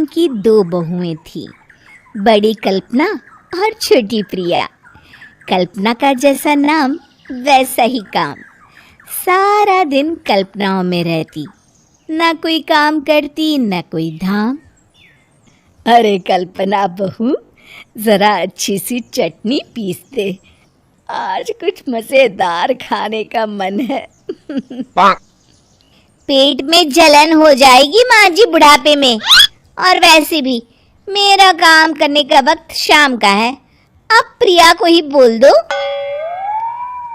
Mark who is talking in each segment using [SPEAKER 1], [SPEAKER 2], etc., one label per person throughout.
[SPEAKER 1] की दो बहुएं थीं, बड़ी कल्पना और छोटी प्रिया। कल्पना का जैसा नाम वैसा ही काम। सारा दिन कल्पनाओं में रहती, ना कोई काम करती ना कोई धाम। अरे कल्पना बहू, जरा अच्छी सी चटनी पीस दे, आज कुछ मजेदार खाने का मन है। पेट में जलन हो जाएगी माँ जी बुढ़ापे में, और वैसे भी मेरा काम करने का वक्त शाम का है, अब प्रिया को ही बोल दो।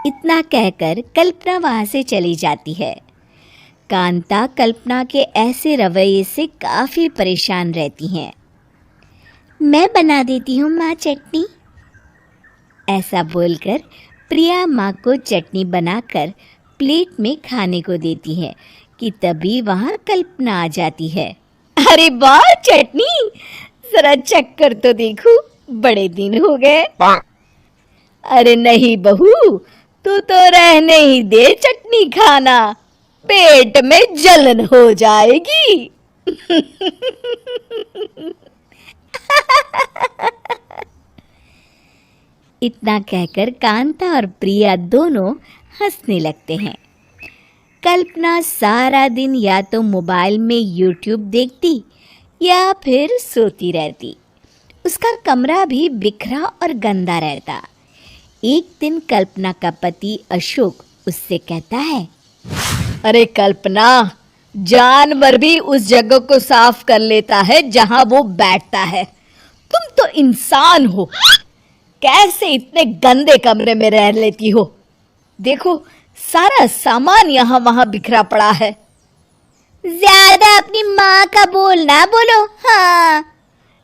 [SPEAKER 1] इतना कहकर कल्पना वहां से चली जाती है। कांता कल्पना के ऐसे रवैये से काफी परेशान रहती हैं। मैं बना देती हूँ माँ चटनी, ऐसा बोलकर प्रिया माँ को चटनी बनाकर प्लेट में खाने को देती है कि तभी वहाँ कल्पना आ जाती है। अरे वाह चटनी, जरा चख कर तो देखूं, बड़े दिन हो गए। अरे नहीं बहू, तू तो रहने ही दे चटनी खाना, पेट में जलन हो जाएगी। इतना कहकर कांता और प्रिया दोनों हंसने लगते हैं। कल्पना सारा दिन या तो मोबाइल में यूट्यूब देखती या फिर सोती रहती। उसका कमरा भी बिखरा और गंदा रहता। एक दिन कल्पना का पति अशोक उससे कहता है, अरे कल्पना, जानवर भी उस जगह को साफ कर लेता है जहां वो बैठता है, तुम तो इंसान हो, कैसे इतने गंदे कमरे में रह लेती हो? देखो सारा सामान यहाँ वहां बिखरा पड़ा है। ज्यादा अपनी माँ का बोल ना बोलो। हाँ,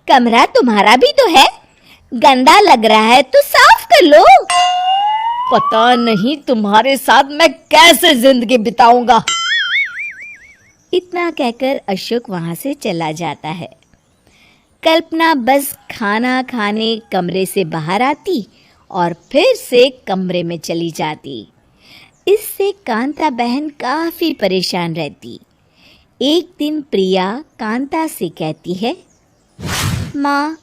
[SPEAKER 1] कमरा तुम्हारा भी तो है, गंदा लग रहा है तो साफ कर लो। पता नहीं तुम्हारे साथ मैं कैसे जिंदगी बिताऊंगा। इतना कहकर अशोक वहां से चला जाता है। कल्पना बस खाना खाने कमरे से बाहर आती और फिर से कमरे में चली जाती। इससे कांता बहन काफी परेशान रहती। एक दिन प्रिया कांता से कहती है, माँ,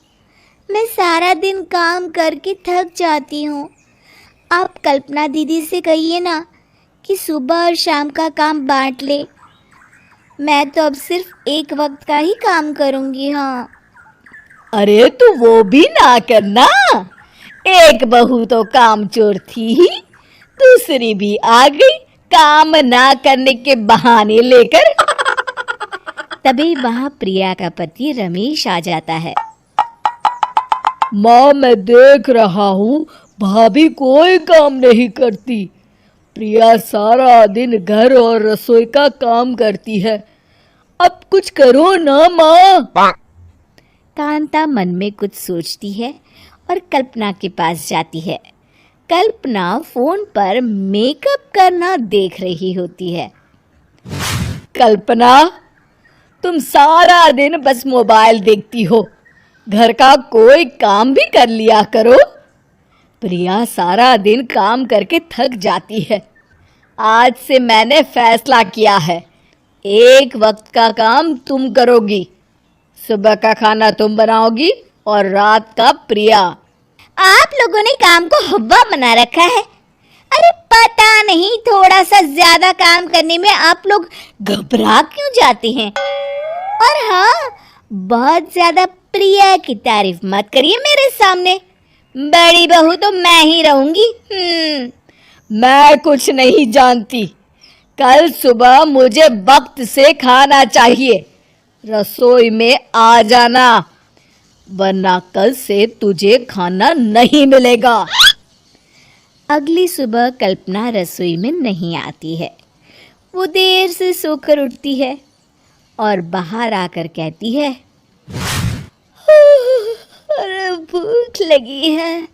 [SPEAKER 1] मैं सारा दिन काम करके थक जाती हूँ, आप कल्पना दीदी से कहिए ना कि सुबह और शाम का काम बांट ले, मैं तो अब सिर्फ एक वक्त का ही काम करूँगी। हाँ। अरे तू वो भी ना करना, एक बहू तो काम चोर थी ही, दूसरी भी आ गई काम ना करने के बहाने लेकर। तभी वहां प्रिया का पति रमेश आ जाता है। माँ, मैं देख रहा हूँ भाभी कोई काम नहीं करती, प्रिया सारा दिन घर और रसोई का काम करती है, अब कुछ करो ना माँ। कांता मन में कुछ सोचती है और कल्पना के पास जाती है। कल्पना फोन पर मेकअप करना देख रही होती है। कल्पना, तुम सारा दिन बस मोबाइल देखती हो, घर का कोई काम भी कर लिया करो। प्रिया सारा दिन काम करके थक जाती है, आज से मैंने फैसला किया है, एक वक्त का काम तुम करोगी, सुबह का खाना तुम बनाओगी और रात का प्रिया। आप लोगों ने काम को हवा बना रखा है। अरे पता नहीं थोड़ा सा ज्यादा काम करने में आप लोग घबरा क्यों जाते हैं। और हाँ, बहुत ज्यादा प्रिया की तारीफ मत करिए मेरे सामने, बड़ी बहू तो मैं ही रहूंगी। मैं कुछ नहीं जानती, कल सुबह मुझे वक्त से खाना चाहिए, रसोई में आ जाना, वरना कल से तुझे खाना नहीं मिलेगा। अगली सुबह कल्पना रसोई में नहीं आती है। वो देर से सोकर उठती है और बाहर आकर कहती है, अरे भूख लगी है,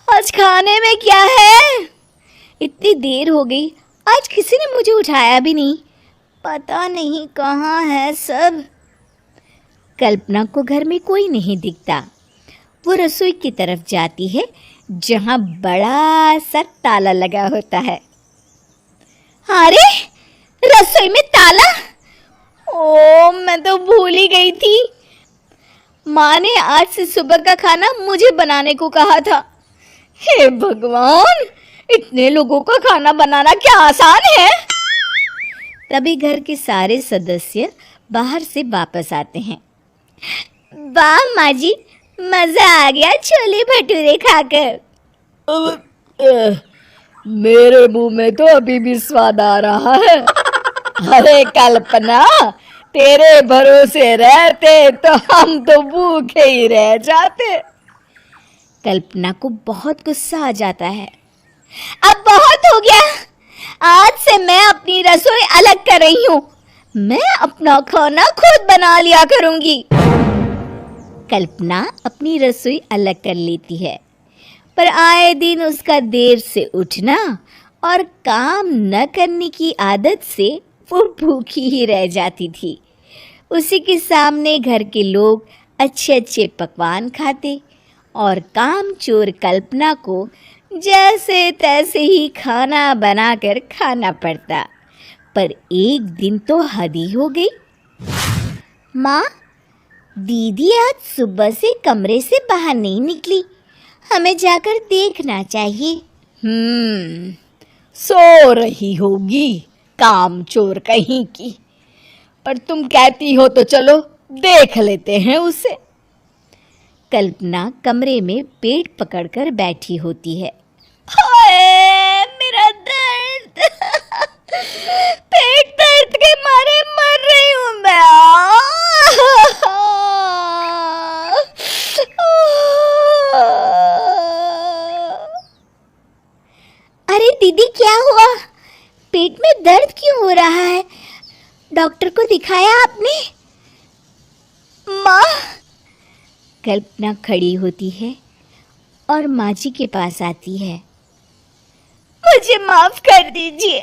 [SPEAKER 1] आज खाने में क्या है? इतनी देर हो गई, आज किसी ने मुझे उठाया भी नहीं, पता नहीं कहाँ है सब। कल्पना को घर में कोई नहीं दिखता। वो रसोई की तरफ जाती है जहाँ बड़ा सा ताला लगा होता है। अरे रसोई में ताला! ओ, मैं तो भूल ही गई थी, माँ ने आज से सुबह का खाना मुझे बनाने को कहा था। हे भगवान, इतने लोगों का खाना बनाना क्या आसान है? तभी घर के सारे सदस्य बाहर से वापस आते हैं। वाह माँ जी, मजा आ गया छोले भटूरे खाकर। मेरे मुंह में तो अभी भी स्वाद आ रहा है। अरे कल्पना, तेरे भरोसे रहते तो हम तो भूखे ही रह जाते। कल्पना को बहुत गुस्सा आ जाता है। अब बहुत हो गया, आज से मैं अपनी रसोई अलग कर रही हूँ। मैं अपना खाना खुद बना लिया करूंगी। कल्पना अपनी रसोई अलग कर लेती है, पर आए दिन उसका देर से उठना और काम न करने की आदत से वो भूखी ही रह जाती थी। उसी के सामने घर के लोग अच्छे अच्छे पकवान खाते और कामचोर कल्पना को जैसे तैसे ही खाना बनाकर खाना पड़ता। पर एक दिन तो हद ही हो गई। माँ, दीदी आज सुबह से कमरे से बाहर नहीं निकली, हमें जाकर देखना चाहिए। सो रही होगी कामचोर कहीं की। पर तुम कहती हो तो चलो देख लेते हैं उसे। कल्पना कमरे में पेट पकड़कर बैठी होती है। हाय मेरा दर्द, पेट दर्द के मारे मर रही हूँ मैं। अरे दीदी, क्या हुआ? पेट में दर्द क्यों हो रहा है? डॉक्टर को दिखाया आपने? माँ, कल्पना खड़ी होती है और माँ जी के पास आती है। मुझे माफ कर दीजिए,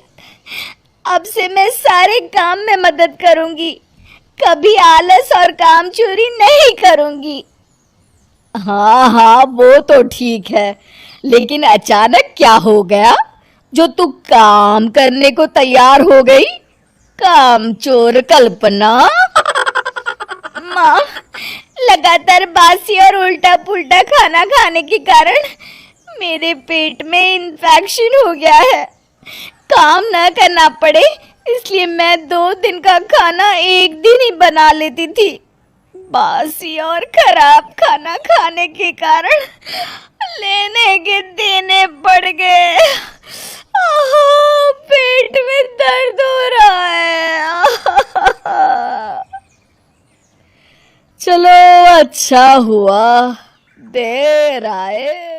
[SPEAKER 1] अब से मैं सारे काम में मदद करूंगी, कभी आलस और काम चोरी नहीं करूंगी। हाँ हाँ, वो तो ठीक है, लेकिन अचानक क्या हो गया जो तू काम करने को तैयार हो गई? कामचोर कल्पना। माँ, लगातार बासी और उल्टा पुल्टा खाना खाने के कारण मेरे पेट में इन्फेक्शन हो गया है। काम न करना पड़े इसलिए मैं 2 दिन का खाना एक दिन ही बना लेती थी। बासी और खराब खाना खाने के कारण लेने के देने पड़ गए। पेट में दर्द हो रहा है। चलो अच्छा हुआ देर आए।